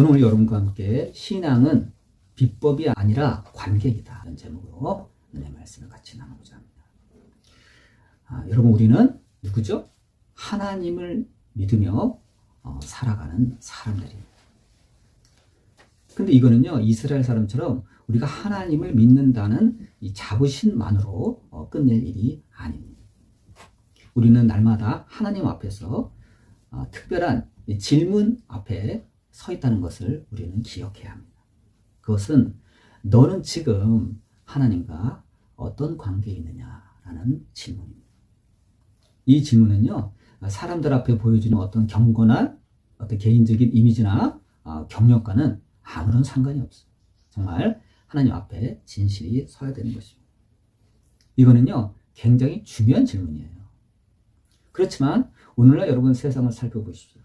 저는 오늘 여러분과 함께 신앙은 비법이 아니라 관계이다 이런 제목으로 은혜 말씀을 같이 나누고자 합니다. 여러분, 우리는 누구죠? 하나님을 믿으며 살아가는 사람들입니다. 근데 이거는요, 이스라엘 사람처럼 우리가 하나님을 믿는다는 이 자부심만으로 끝낼 일이 아닙니다. 우리는 날마다 하나님 앞에서 특별한 질문 앞에 서 있다는 것을 우리는 기억해야 합니다. 그것은 너는 지금 하나님과 어떤 관계에 있느냐라는 질문입니다. 이 질문은요, 사람들 앞에 보여주는 어떤 경건한 어떤 개인적인 이미지나 경력과는 아무런 상관이 없어요. 정말 하나님 앞에 진실이 서야 되는 것입니다. 이거는요, 굉장히 중요한 질문이에요. 그렇지만 오늘날 여러분 세상을 살펴보십시오.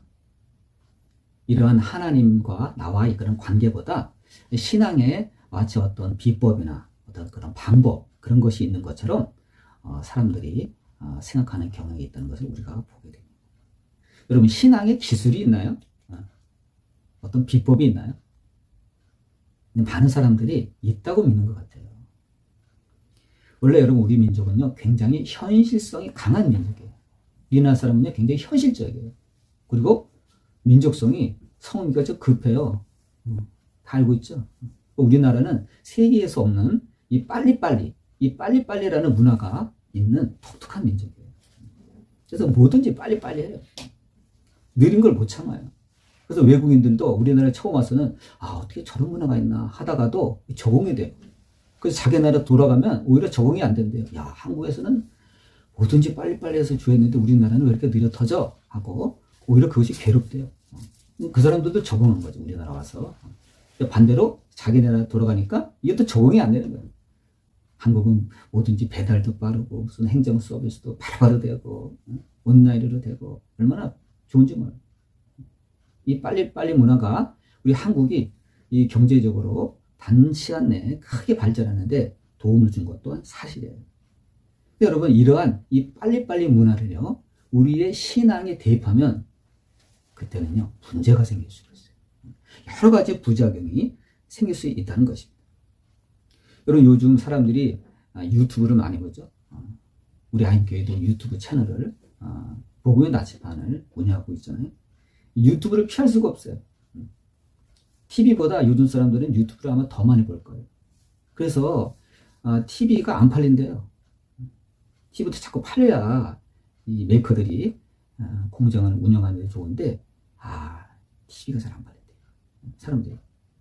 이러한 하나님과 나와의 그런 관계보다 신앙에 마치 어떤 비법이나 어떤 그런 방법, 그런 것이 있는 것처럼 사람들이 생각하는 경향이 있다는 것을 우리가 보게 됩니다. 여러분, 신앙에 기술이 있나요? 어떤 비법이 있나요? 근데 많은 사람들이 있다고 믿는 것 같아요. 원래 여러분, 우리 민족은요, 굉장히 현실성이 강한 민족이에요. 우리나라 사람은요, 굉장히 현실적이에요. 그리고 민족성이 성미가 좀 급해요. 다 알고 있죠? 우리나라는 세계에서 없는 이 빨리빨리라는 문화가 있는 독특한 민족이에요. 그래서 뭐든지 빨리빨리 해요. 느린 걸 못 참아요. 그래서 외국인들도 우리나라에 처음 와서는 어떻게 저런 문화가 있나 하다가도 적응이 돼요. 그래서 자기 나라 돌아가면 오히려 적응이 안 된대요. 야, 한국에서는 뭐든지 빨리빨리 해서 주했는데 우리나라는 왜 이렇게 느려 터져? 하고 오히려 그것이 괴롭대요. 그 사람들도 적응한 거죠, 우리나라 와서. 반대로 자기 나라 돌아가니까 이게 또 적응이 안 되는 거예요. 한국은 뭐든지 배달도 빠르고 무슨 행정 서비스도 바로바로 되고 온라인으로 되고 얼마나 좋은지 몰라요. 이 빨리빨리 문화가 우리 한국이 이 경제적으로 단시간 내에 크게 발전하는데 도움을 준 것도 사실이에요. 근데 여러분, 이러한 이 빨리빨리 문화를요, 우리의 신앙에 대입하면 그때는요, 문제가 생길 수가 있어요. 여러 가지 부작용이 생길 수 있다는 것입니다. 여러분, 요즘 사람들이 유튜브를 많이 보죠. 우리 아임교회도 유튜브 채널을 복음의 나침반을 운영하고 있잖아요. 유튜브를 피할 수가 없어요. TV보다 요즘 사람들은 유튜브를 아마 더 많이 볼 거예요. 그래서 TV가 안 팔린대요. TV도 자꾸 팔려야 이 메이커들이 공장을 운영하는 데 좋은데 TV가 잘 안 팔린대요. 사람들이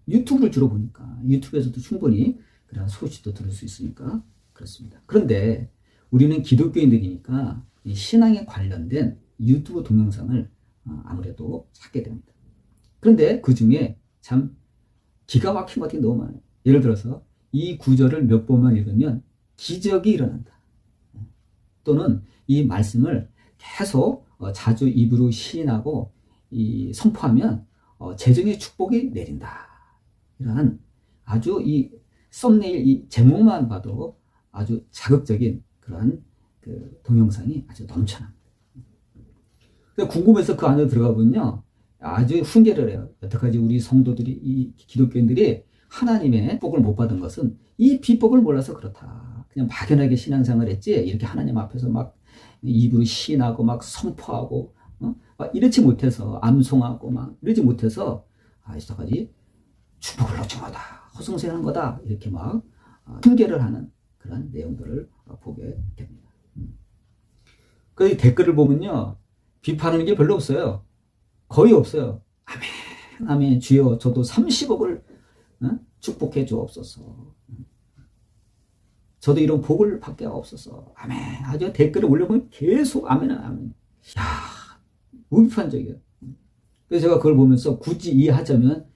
유튜브를 주로 보니까 유튜브에서도 충분히 그런 소식도 들을 수 있으니까 그렇습니다. 그런데 우리는 기독교인들이니까 이 신앙에 관련된 유튜브 동영상을 아무래도 찾게 됩니다. 그런데 그 중에 참 기가 막힌 것이 너무 많아요. 예를 들어서 이 구절을 몇 번만 읽으면 기적이 일어난다. 또는 이 말씀을 계속 자주 입으로 시인하고 선포하면 재정의 축복이 내린다. 이러한 아주 이 썸네일 이 제목만 봐도 아주 자극적인 그런 그 동영상이 아주 넘쳐납니다. 궁금해서 그 안에 들어가 보면요, 아주 훈계를 해요. 여태까지 우리 성도들이, 이 기독교인들이 하나님의 복을 못 받은 것은 이 비법을 몰라서 그렇다. 그냥 막연하게 신앙생활을 했지, 이렇게 하나님 앞에서 막 입으로 시인하고 막 선포하고 막 이렇지 못해서 암송하고 막 이러지 못해서 여태까지 축복을 놓친 거다, 허송세하는 거다, 이렇게 막 훈계를 하는 그런 내용들을 보게 됩니다. 그 댓글을 보면요, 비판하는 게 별로 없어요. 거의 없어요. 아멘, 아멘, 주여 저도 30억을 축복해 주옵소서. 저도 이런 복을 받게 하옵소서. 아멘. 아주 댓글을 올려보면 계속 아멘, 아멘. 야, 무비판적이에요. 그래서 제가 그걸 보면서 굳이 이해하자면,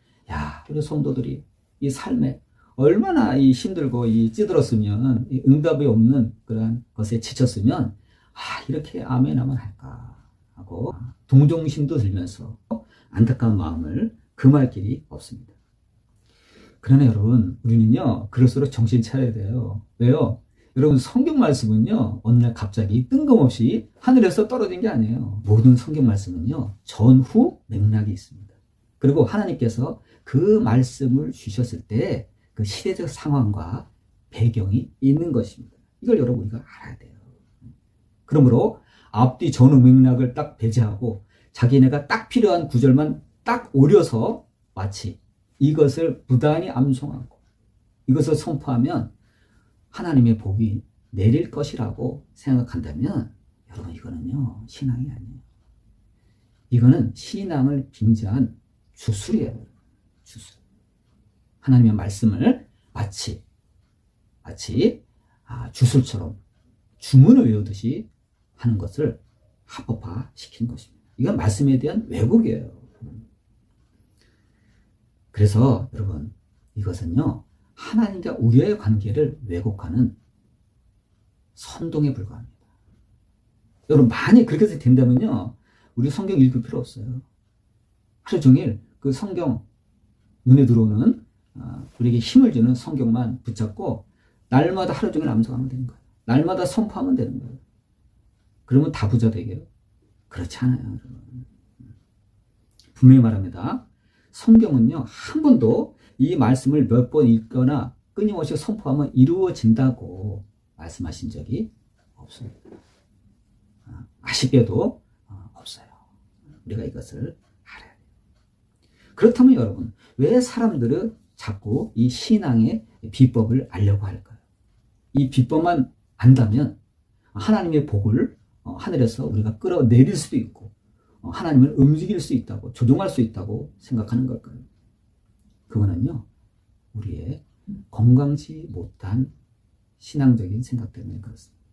우리 성도들이 이 삶에 얼마나 힘들고 찌들었으면, 응답이 없는 그런 것에 지쳤으면, 이렇게 아멘 하면 할까 하고 동정심도 들면서 안타까운 마음을 금할 길이 없습니다. 그러나 여러분, 우리는요, 그럴수록 정신 차려야 돼요. 왜요? 여러분, 성경 말씀은요, 어느 날 갑자기 뜬금없이 하늘에서 떨어진 게 아니에요. 모든 성경 말씀은요, 전후 맥락이 있습니다. 그리고 하나님께서 그 말씀을 주셨을 때 그 시대적 상황과 배경이 있는 것입니다. 이걸 여러분 우리가 알아야 돼요. 그러므로 앞뒤 전후 맥락을 딱 배제하고 자기네가 딱 필요한 구절만 딱 오려서 마치 이것을 부단히 암송하고 이것을 선포하면 하나님의 복이 내릴 것이라고 생각한다면 여러분 이거는요 신앙이 아니에요. 이거는 신앙을 빙자한 주술이에요. 주술. 하나님의 말씀을 마치 주술처럼 주문을 외우듯이 하는 것을 합법화시킨 것입니다. 이건 말씀에 대한 왜곡이에요. 그래서 여러분 이것은요 하나님과 우리의 관계를 왜곡하는 선동에 불과합니다. 여러분 만약 그렇게 된다면요 우리 성경 읽을 필요 없어요. 하루 종일 그 성경 눈에 들어오는 우리에게 힘을 주는 성경만 붙잡고 날마다 하루 종일 암송하면 되는 거예요. 날마다 선포하면 되는 거예요. 그러면 다 부자 되게요? 그렇지 않아요. 여러분. 분명히 말합니다. 성경은요 한 번도 이 말씀을 몇 번 읽거나 끊임없이 선포하면 이루어진다고 말씀하신 적이 없습니다. 아쉽게도 없어요. 우리가 이것을 알아야 돼요. 그렇다면 여러분 왜 사람들은 자꾸 이 신앙의 비법을 알려고 할까요? 이 비법만 안다면 하나님의 복을 하늘에서 우리가 끌어내릴 수도 있고 하나님을 움직일 수 있다고 조종할 수 있다고 생각하는 걸까요? 그거는요 우리의 건강치 못한 신앙적인 생각 때문에 그렇습니다.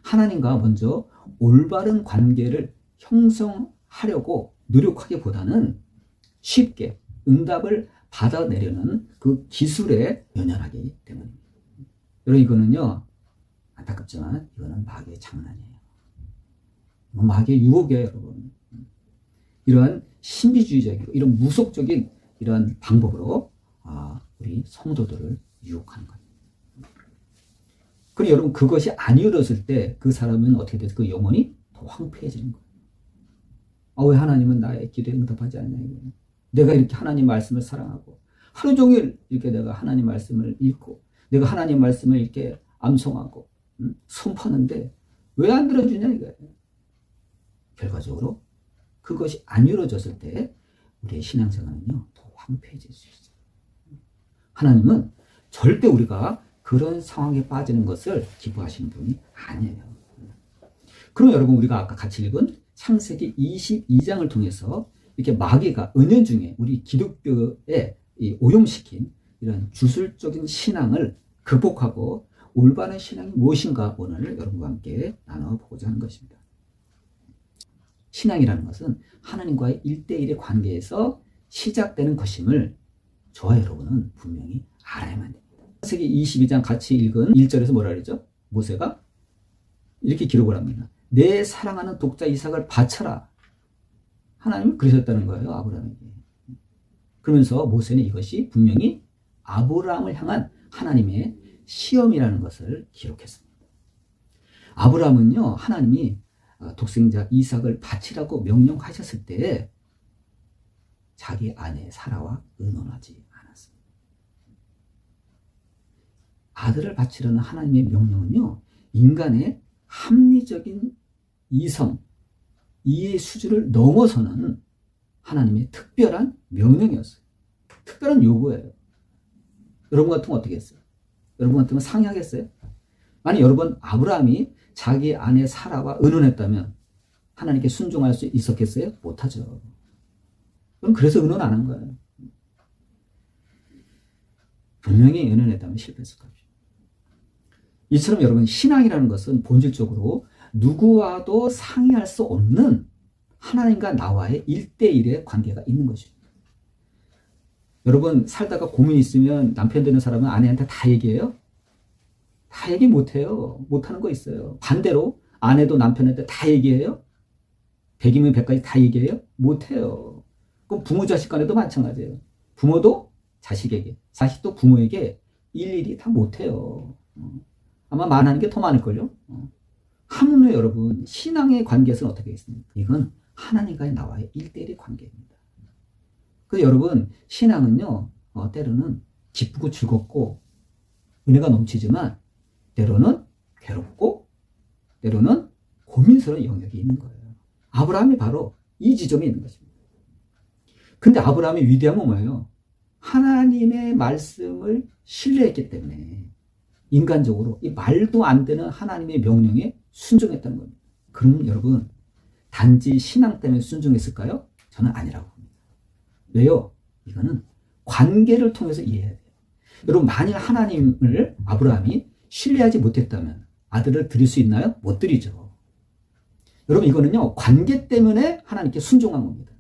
하나님과 먼저 올바른 관계를 형성하려고 노력하기보다는 쉽게 응답을 받아내려는 그 기술에 연연하기 때문입니다. 여러분 이거는요 안타깝지만 이거는 마귀의 장난이에요. 마귀의 유혹이에요. 여러분. 이러한 신비주의적이고 이런 무속적인 이런 방법으로 우리 성도들을 유혹하는 거예요. 그럼 여러분 그것이 안 이루어졌을 때 그 사람은 어떻게 돼서 그 영혼이 더 황폐해지는 거예요. 왜 하나님은 나의 기도에 응답하지 않냐 이거예요. 내가 이렇게 하나님 말씀을 사랑하고 하루 종일 이렇게 내가 하나님 말씀을 읽고 내가 하나님 말씀을 이렇게 암송하고 선포하는데 왜 안 들어주냐 이거예요. 결과적으로 그것이 안 이루어졌을 때 우리의 신앙생활은요 더 황폐해질 수 있어요. 하나님은 절대 우리가 그런 상황에 빠지는 것을 기뻐하시는 분이 아니에요. 그럼 여러분 우리가 아까 같이 읽은 창세기 22장을 통해서 이렇게 마귀가 은연중에 우리 기독교에 오염시킨 이런 주술적인 신앙을 극복하고 올바른 신앙이 무엇인가 오늘 여러분과 함께 나눠보고자 하는 것입니다. 신앙이라는 것은 하나님과의 1대1의 관계에서 시작되는 것임을 저와 여러분은 분명히 알아야만 됩니다. 창세기 22장 같이 읽은 1절에서 뭐라 그러죠? 모세가 이렇게 기록을 합니다. 내 사랑하는 독자 이삭을 바쳐라. 하나님은 그러셨다는 거예요. 아브라함에게. 그러면서 모세는 이것이 분명히 아브라함을 향한 하나님의 시험이라는 것을 기록했습니다. 아브라함은요 하나님이 독생자 이삭을 바치라고 명령하셨을 때 자기 아내 사라와 의논하지 않았습니다. 아들을 바치라는 하나님의 명령은요 인간의 합리적인 이해의 수준을 넘어서는 하나님의 특별한 명령이었어요. 특별한 요구예요. 여러분 같으면 어떻게 했어요? 여러분 같으면 상의하겠어요? 만약 여러분 아브라함이 자기 아내 사라와 의논했다면 하나님께 순종할 수 있었겠어요? 못하죠. 그럼 그래서 의논 안 한 거예요. 분명히 의논했다면 실패했을 거예요. 이처럼 여러분 신앙이라는 것은 본질적으로 누구와도 상의할 수 없는 하나님과 나와의 1대1의 관계가 있는 것입니다. 여러분 살다가 고민이 있으면 남편 되는 사람은 아내한테 다 얘기해요? 다 얘기 못해요. 못하는 거 있어요. 반대로 아내도 남편한테 다 얘기해요? 100이면 100까지 다 얘기해요? 못해요. 그럼 부모 자식 간에도 마찬가지예요. 부모도 자식에게, 자식도 부모에게 일일이 다 못해요. 아마 말하는 게 더 많을걸요. 하물며 여러분 신앙의 관계에서는 어떻게 있습니까? 이건 하나님과의 나와의 1대1의 관계입니다. 그 여러분, 신앙은요, 때로는 기쁘고 즐겁고 은혜가 넘치지만 때로는 괴롭고 때로는 고민스러운 영역이 있는 거예요. 아브라함이 바로 이 지점에 있는 것입니다. 근데 아브라함의 위대함은 뭐예요? 하나님의 말씀을 신뢰했기 때문에 인간적으로 이 말도 안 되는 하나님의 명령에 순종했다는 겁니다. 그럼 여러분, 단지 신앙 때문에 순종했을까요? 저는 아니라고 봅니다. 왜요? 이거는 관계를 통해서 이해해야 돼요. 여러분, 만일 하나님을 아브라함이 신뢰하지 못했다면 아들을 드릴 수 있나요? 못 드리죠. 여러분, 이거는요, 관계 때문에 하나님께 순종한 겁니다.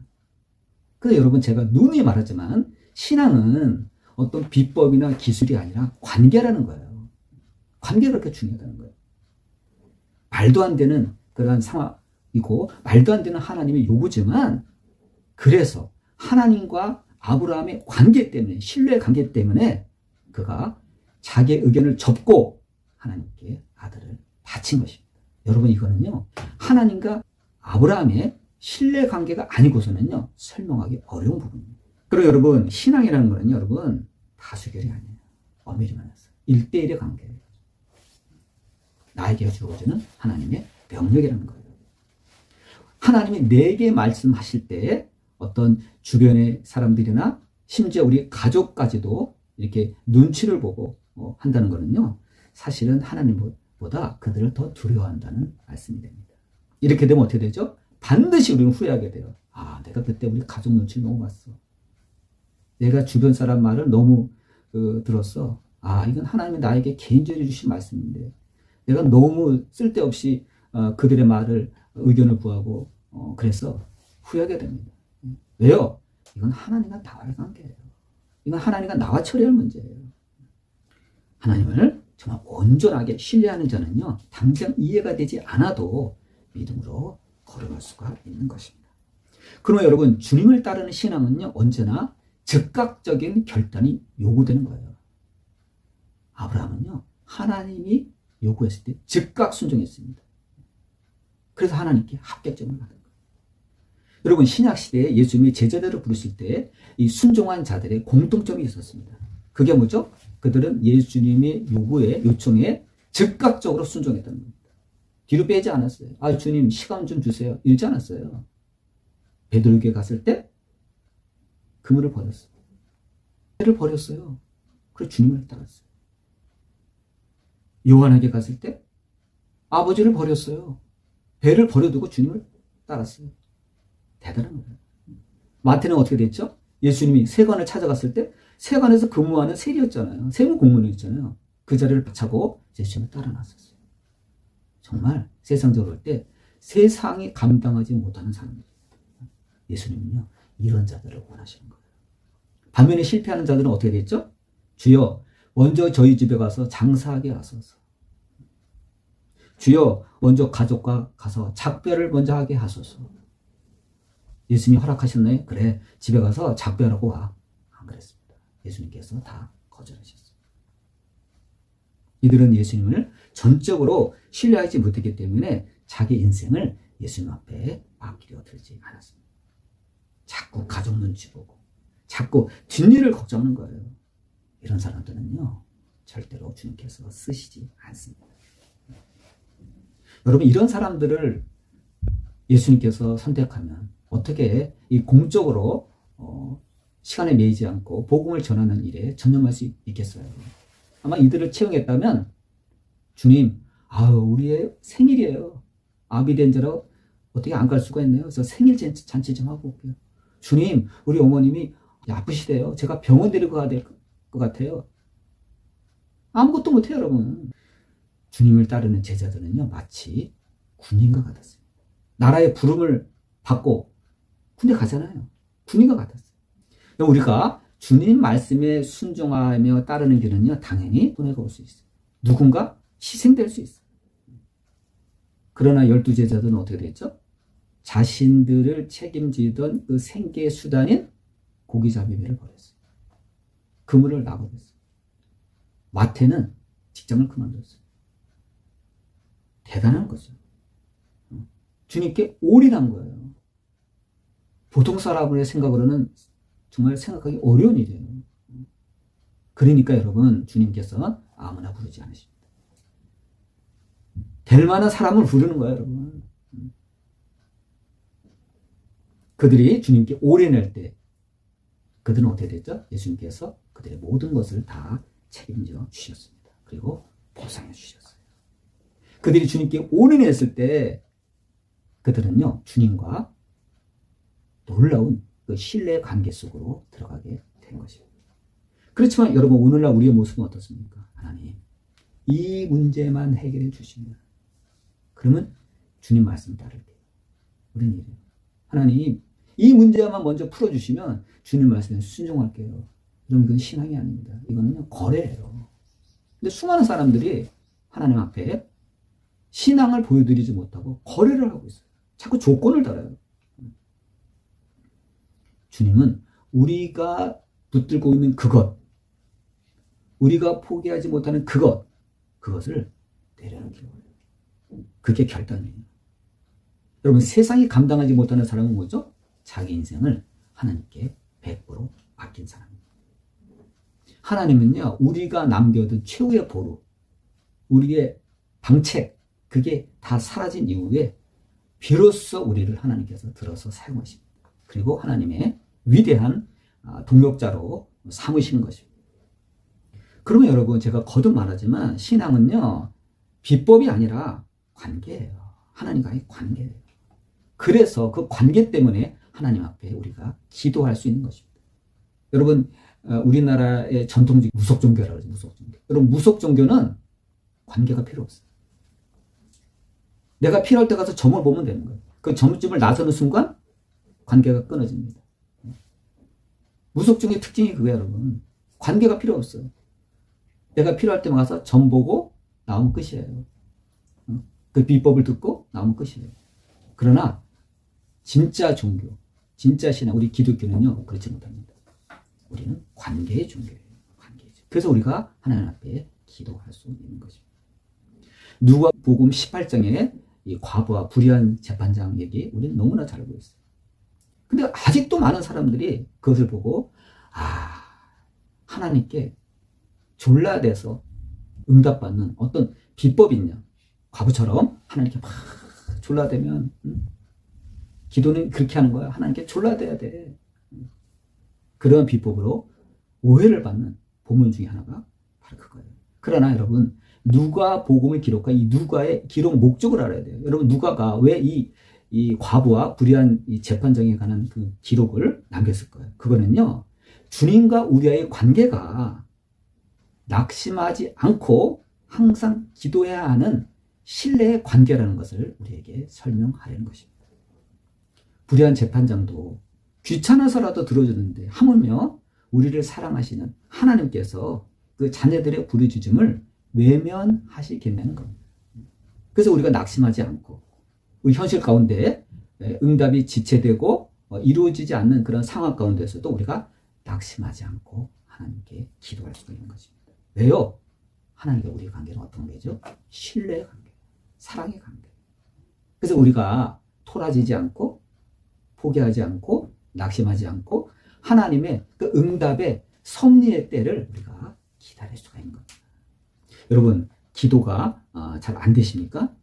그래서 여러분, 제가 누누이 말하지만 신앙은 어떤 비법이나 기술이 아니라 관계라는 거예요. 관계가 그렇게 중요하다는 거예요. 말도 안 되는 그러한 상황이고 말도 안 되는 하나님의 요구지만, 그래서 하나님과 아브라함의 관계 때문에, 신뢰의 관계 때문에 그가 자기의 의견을 접고 하나님께 아들을 바친 것입니다. 여러분, 이거는요, 하나님과 아브라함의 신뢰 관계가 아니고서는요, 설명하기 어려운 부분입니다. 그리고 여러분, 신앙이라는 거는요, 여러분, 다수결이 아니에요. 엄밀히 말해서 1대1의 관계예요. 나에게 주어지는 하나님의 명령이라는 거예요. 하나님이 내게 말씀하실 때 어떤 주변의 사람들이나 심지어 우리 가족까지도 이렇게 눈치를 보고 한다는 거는요, 사실은 하나님보다 그들을 더 두려워한다는 말씀이 됩니다. 이렇게 되면 어떻게 되죠? 반드시 우리는 후회하게 돼요. 아, 내가 그때 우리 가족 눈치를 너무 봤어. 내가 주변 사람 말을 너무 들었어. 아, 이건 하나님이 나에게 개인적으로 주신 말씀인데 내가 너무 쓸데없이 그들의 말을, 의견을 구하고 그래서 후회하게 됩니다. 왜요? 이건 하나님과 나와의 관계예요. 이건 하나님과 나와 처리할 문제예요. 하나님을 정말 온전하게 신뢰하는 자는요, 당장 이해가 되지 않아도 믿음으로 걸어갈 수가 있는 것입니다. 그러면 여러분, 주님을 따르는 신앙은요, 언제나 즉각적인 결단이 요구되는 거예요. 아브라함은요, 하나님이 요구했을 때 즉각 순종했습니다. 그래서 하나님께 합격점을 받은 거예요. 여러분, 신약시대에 예수님이 제자들을 부르실 때 이 순종한 자들의 공통점이 있었습니다. 그게 뭐죠? 그들은 예수님의 요청에 즉각적으로 순종했다는 겁니다. 뒤로 빼지 않았어요. 아, 주님 시간 좀 주세요. 이러지 않았어요. 베드로에게 갔을 때 그물을 버렸어요. 배를 버렸어요. 그래서 주님을 따랐어요. 요한에게 갔을 때 아버지를 버렸어요. 배를 버려두고 주님을 따랐어요. 대단한 거예요. 마태는 어떻게 됐죠? 예수님이 세관을 찾아갔을 때 세관에서 근무하는 세리였잖아요. 세무 공무원이었잖아요. 그 자리를 박차고 예수님을 따라 나섰어요. 정말 세상적으로 볼 때 세상이 감당하지 못하는 사람들. 예수님은요, 이런 자들을 원하시는 거예요. 반면에 실패하는 자들은 어떻게 됐죠? 주여, 먼저 저희 집에 가서 장사하게 하소서. 주여, 먼저 가족과 가서 작별을 먼저 하게 하소서. 예수님이 허락하셨나요? 그래, 집에 가서 작별하고 와. 안 그랬습니다. 예수님께서 다 거절하셨어요. 이들은 예수님을 전적으로 신뢰하지 못했기 때문에 자기 인생을 예수님 앞에 맡기려 들지 않았습니다. 자꾸 가족 눈치 보고 자꾸 뒷일을 걱정하는 거예요. 이런 사람들은요, 절대로 주님께서 쓰시지 않습니다. 여러분, 이런 사람들을 예수님께서 선택하면 어떻게 이 공적으로 시간에 매이지 않고 복음을 전하는 일에 전념할 수 있겠어요? 아마 이들을 채용했다면 주님, 우리의 생일이에요. 아비 된 자로 어떻게 안 갈 수가 있네요. 그래서 생일 잔치 좀 하고 올게요. 주님, 우리 어머님이 아프시대요. 제가 병원 데리고 가야 될 것 같아요. 아무것도 못해요, 여러분. 주님을 따르는 제자들은요, 마치 군인과 같았어요. 나라의 부름을 받고 군대 가잖아요. 군인과 같았어요. 우리가 주님 말씀에 순종하며 따르는 길은요, 당연히 손해가 올 수 있어요. 누군가 희생될 수 있어요. 그러나 12 제자들은 어떻게 됐죠? 자신들을 책임지던 그 생계의 수단인 고기잡이배를 버렸어요. 그물을 놔버렸어요. 마태는 직장을 그만뒀어요. 대단한 거죠. 주님께 올인한 거예요. 보통 사람의 생각으로는 정말 생각하기 어려운 일이에요. 그러니까 여러분, 주님께서 아무나 부르지 않으십니다. 될 만한 사람을 부르는 거예요, 여러분. 그들이 주님께 오래낼 때 그들은 어떻게 됐죠? 예수님께서 그들의 모든 것을 다 책임져 주셨습니다. 그리고 보상해 주셨어요. 그들이 주님께 오래냈을 때 그들은요, 주님과 놀라운 그 신뢰 관계 속으로 들어가게 된 것입니다. 그렇지만 여러분, 오늘날 우리의 모습은 어떻습니까? 하나님, 이 문제만 해결해 주시면, 그러면 주님 말씀 따를게요. 우리는 이래요. 하나님, 이 문제만 먼저 풀어주시면 주님 말씀에 순종할게요. 여러분, 이건 신앙이 아닙니다. 이거는요, 거래예요. 근데 수많은 사람들이 하나님 앞에 신앙을 보여드리지 못하고 거래를 하고 있어요. 자꾸 조건을 달아요. 주님은 우리가 붙들고 있는 그것, 우리가 포기하지 못하는 그것을 내려놓기로 해요. 그게 결단이에요. 여러분, 세상이 감당하지 못하는 사람은 뭐죠? 자기 인생을 하나님께 100% 맡긴 사람입니다. 하나님은요, 우리가 남겨둔 최후의 보루, 우리의 방책, 그게 다 사라진 이후에 비로소 우리를 하나님께서 들어서 사용하십니다. 그리고 하나님의 위대한 동역자로 삼으시는 것입니다. 그러면 여러분, 제가 거듭 말하지만 신앙은요, 비법이 아니라 관계예요. 하나님과의 관계예요. 그래서 그 관계 때문에 하나님 앞에 우리가 기도할 수 있는 것입니다. 여러분, 우리나라의 전통적 무속종교라고 하죠. 무속종교. 여러분, 무속종교는 관계가 필요 없어요. 내가 필요할 때 가서 점을 보면 되는 거예요. 그 점집을 나서는 순간 관계가 끊어집니다. 무속종의 특징이 그거예요, 여러분. 관계가 필요 없어요. 내가 필요할 때만 가서 점 보고 나오면 끝이에요. 그 비법을 듣고 나오면 끝이에요. 그러나 진짜 종교, 진짜 신앙, 우리 기독교는요, 그렇지 못합니다. 우리는 관계의 종교예요. 관계죠. 그래서 우리가 하나님 앞에 기도할 수 있는 것입니다. 누가복음 18장에 이 과부와 불의한 재판장 얘기 우리는 너무나 잘 알고 있어요. 근데 아직도 많은 사람들이 그것을 보고 하나님께 졸라대서 응답받는 어떤 비법이 있냐. 과부처럼 하나님께 막 졸라대면 기도는 그렇게 하는 거야. 하나님께 졸라대야 돼. 그런 비법으로 오해를 받는 본문 중에 하나가 바로 그거예요. 그러나 여러분, 누가복음을 기록한 이 누가의 기록 목적을 알아야 돼요. 여러분, 누가가 왜 이 과부와 불의한 이 재판장에 관한 그 기록을 남겼을 거예요. 그거는요, 주님과 우리와의 관계가 낙심하지 않고 항상 기도해야 하는 신뢰의 관계라는 것을 우리에게 설명하려는 것입니다. 불의한 재판장도 귀찮아서라도 들어주는데 하물며 우리를 사랑하시는 하나님께서 그 자녀들의 부르짖음을 외면하시겠냐는 겁니다. 그래서 우리가 낙심하지 않고 우리 현실 가운데 응답이 지체되고 이루어지지 않는 그런 상황 가운데서도 우리가 낙심하지 않고 하나님께 기도할 수가 있는 것입니다. 왜요? 하나님과 우리의 관계는 어떤 거죠? 신뢰의 관계, 사랑의 관계. 그래서 우리가 토라지지 않고 포기하지 않고 낙심하지 않고 하나님의 그 응답의 섭리의 때를 우리가 기다릴 수가 있는 겁니다. 여러분, 기도가 잘 안 되십니까?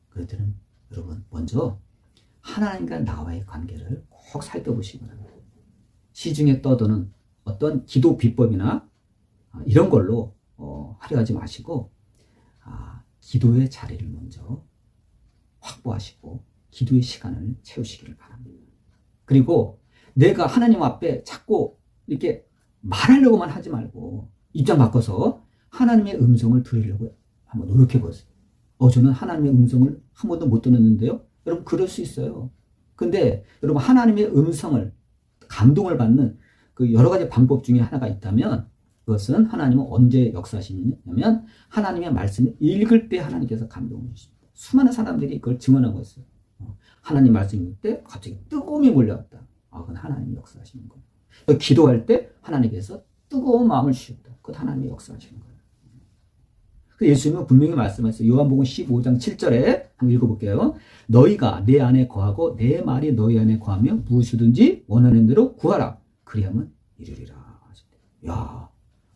그럴 때는 여러분, 먼저 하나님과 나와의 관계를 꼭 살펴보시기 바랍니다. 시중에 떠도는 어떤 기도 비법이나 이런 걸로 하려 하지 마시고 기도의 자리를 먼저 확보하시고 기도의 시간을 채우시기를 바랍니다. 그리고 내가 하나님 앞에 자꾸 이렇게 말하려고만 하지 말고 입장 바꿔서 하나님의 음성을 들으려고 한번 노력해 보세요. 저는 하나님의 음성을 한 번도 못 들었는데요. 여러분, 그럴 수 있어요. 근데 여러분, 하나님의 음성을, 감동을 받는 그 여러 가지 방법 중에 하나가 있다면 그것은 하나님은 언제 역사하시냐면 하나님의 말씀을 읽을 때 하나님께서 감동을 주십니다. 수많은 사람들이 그걸 증언하고 있어요. 하나님 말씀 읽을 때 갑자기 뜨거움이 몰려왔다. 그건 하나님이 역사하시는 거예요. 기도할 때 하나님께서 뜨거운 마음을 주셨다. 그건 하나님이 역사하시는 거예요. 예수님은 분명히 말씀하셨어요. 요한복음 15장 7절에 한번 읽어볼게요. 너희가 내 안에 거하고 내 말이 너희 안에 거하며 무엇이든지 원하는 대로 구하라. 그리하면 이루리라. 야,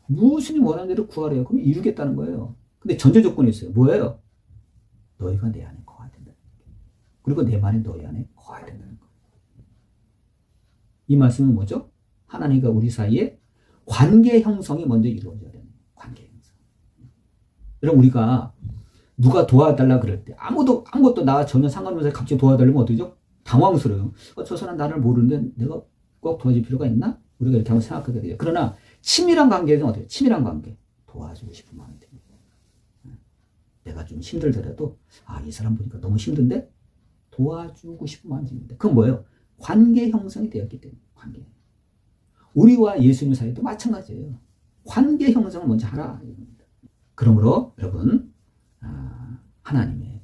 무엇이니 원하는 대로 구하래요. 그럼 이루겠다는 거예요. 근데 전제 조건이 있어요. 뭐예요? 너희가 내 안에 거해야 된다. 그리고 내 말이 너희 안에 거해야 된다는 거예요. 이 말씀은 뭐죠? 하나님과 우리 사이에 관계 형성이 먼저 이루어져야 되는 거예요. 관계 형성. 여러분, 우리가 누가 도와달라 그럴 때 아무것도 나 전혀 상관없는데 갑자기 도와달라면 어떻게죠? 당황스러워요. 저 사람 나를 모르는데 내가 꼭 도와줄 필요가 있나? 우리가 이렇게 한번 생각하게 돼요. 그러나 친밀한 관계는 어때요? 친밀한 관계. 도와주고 싶은 마음이 듭니다. 내가 좀 힘들더라도 이 사람 보니까 너무 힘든데 도와주고 싶은 마음이 듭니다. 그건 뭐예요? 관계 형성이 되었기 때문에. 관계. 우리와 예수님 사이도 마찬가지예요. 관계 형성을 먼저 하라. 그러므로 여러분, 하나님의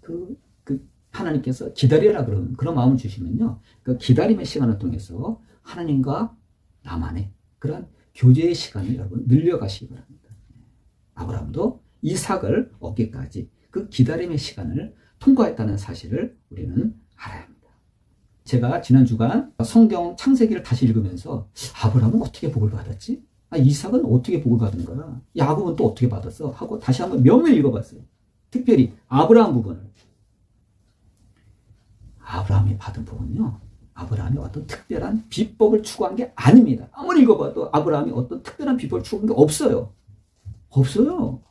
하나님께서 기다리라 그런 마음을 주시면요, 그 기다림의 시간을 통해서 하나님과 나만의 그런 교제의 시간을 여러분 늘려가시기 바랍니다. 아브라함도 이삭을 얻기까지 그 기다림의 시간을 통과했다는 사실을 우리는 알아야 합니다. 제가 지난 주간 성경 창세기를 다시 읽으면서 아브라함은 어떻게 복을 받았지? 이삭은 어떻게 복을 받은 거야? 야곱은 또 어떻게 받았어? 하고 다시 한번 면밀히 읽어봤어요. 특별히 아브라함 부분을. 아브라함이 받은 복은요, 아브라함이 어떤 특별한 비법을 추구한 게 아닙니다. 아무리 읽어봐도 아브라함이 어떤 특별한 비법을 추구한 게 없어요. 없어요.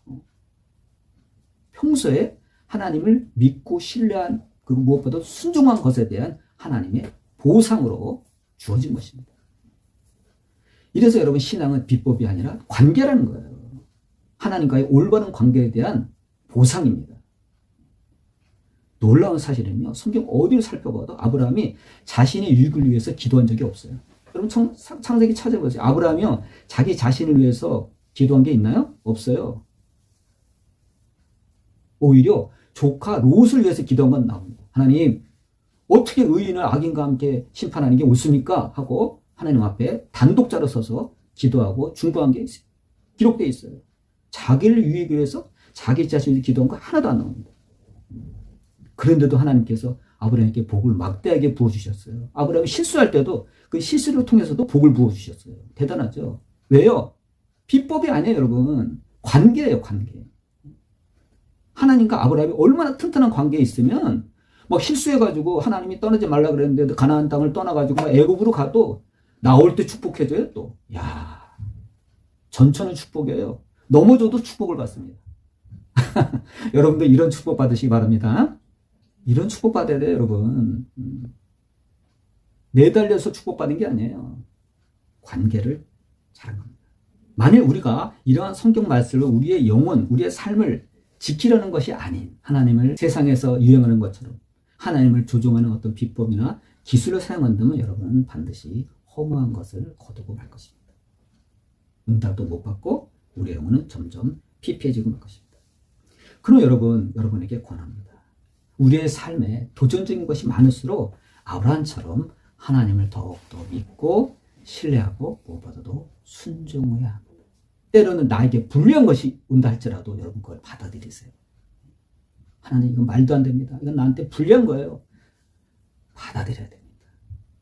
평소에 하나님을 믿고 신뢰한, 그리고 무엇보다 순종한 것에 대한 하나님의 보상으로 주어진 것입니다. 이래서 여러분, 신앙은 비법이 아니라 관계라는 거예요. 하나님과의 올바른 관계에 대한 보상입니다. 놀라운 사실은요, 성경 어디를 살펴봐도 아브라함이 자신의 유익을 위해서 기도한 적이 없어요. 여러분, 창세기 찾아보세요. 아브라함이요, 자기 자신을 위해서 기도한 게 있나요? 없어요. 오히려 조카 롯을 위해서 기도한 건 나옵니다. 하나님, 어떻게 의인을 악인과 함께 심판하는 게 옳습니까? 하고 하나님 앞에 단독자로 서서 기도하고 중보한 게 기록되어 있어요. 자기를 유익을 위해서 자기 자신을 기도한 거 하나도 안 나옵니다. 그런데도 하나님께서 아브라함에게 복을 막대하게 부어주셨어요. 아브라함이 실수할 때도 그 실수를 통해서도 복을 부어주셨어요. 대단하죠? 왜요? 비법이 아니에요, 여러분. 관계예요, 관계. 하나님과 아브라함이 얼마나 튼튼한 관계에 있으면 막 실수해가지고 하나님이 떠나지 말라 그랬는데 가나안 땅을 떠나가지고 막 애굽으로 가도 나올 때 축복해줘요, 또. 야, 전천후 축복이에요. 넘어져도 축복을 받습니다. 여러분들 이런 축복 받으시기 바랍니다. 이런 축복 받아야 돼요, 여러분. 매달려서 축복받은 게 아니에요. 관계를 잘한 겁니다. 만일 우리가 이러한 성경 말씀을 우리의 영혼, 우리의 삶을 지키려는 것이 아닌, 하나님을 세상에서 유행하는 것처럼 하나님을 조종하는 어떤 비법이나 기술을 사용한다면 여러분 반드시 허무한 것을 거두고 말 것입니다. 응답도 못 받고 우리의 영혼은 점점 피폐해지고 말 것입니다. 그럼 여러분에게 권합니다. 우리의 삶에 도전적인 것이 많을수록 아브라함처럼 하나님을 더욱더 믿고 신뢰하고 무엇보다도 순종해야 합니다. 때로는 나에게 불리한 것이 온다 할지라도 여러분 그걸 받아들이세요. 하나님, 이건 말도 안 됩니다. 이건 나한테 불리한 거예요. 받아들여야 됩니다.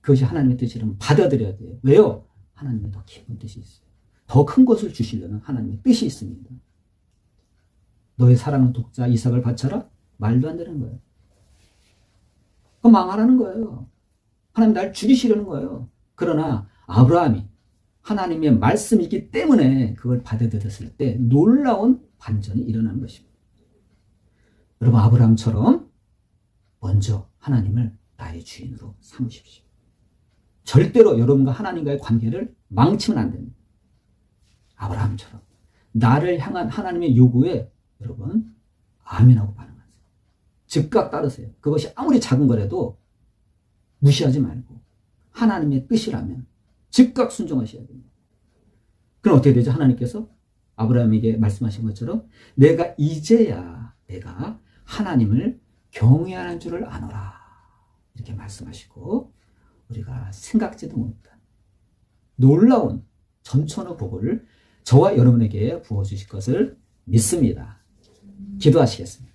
그것이 하나님의 뜻이라면 받아들여야 돼요. 왜요? 하나님의 더 깊은 뜻이 있어요. 더 큰 것을 주시려는 하나님의 뜻이 있습니다. 너의 사랑하는 독자 이삭을 바쳐라? 말도 안 되는 거예요. 그건 망하라는 거예요. 하나님 날 죽이시려는 거예요. 그러나 아브라함이 하나님의 말씀이기 때문에 그걸 받아들였을 때 놀라운 반전이 일어난 것입니다. 여러분, 아브라함처럼 먼저 하나님을 나의 주인으로 삼으십시오. 절대로 여러분과 하나님과의 관계를 망치면 안 됩니다. 아브라함처럼 나를 향한 하나님의 요구에 여러분 아멘하고 반응하세요. 즉각 따르세요. 그것이 아무리 작은 거라도 무시하지 말고 하나님의 뜻이라면 즉각 순종하셔야 됩니다. 그럼 어떻게 되죠? 하나님께서 아브라함에게 말씀하신 것처럼 내가 이제야 내가 하나님을 경외하는 줄을 아노라 이렇게 말씀하시고 우리가 생각지도 못한 놀라운 전천후 복을 저와 여러분에게 부어주실 것을 믿습니다. 기도하시겠습니다.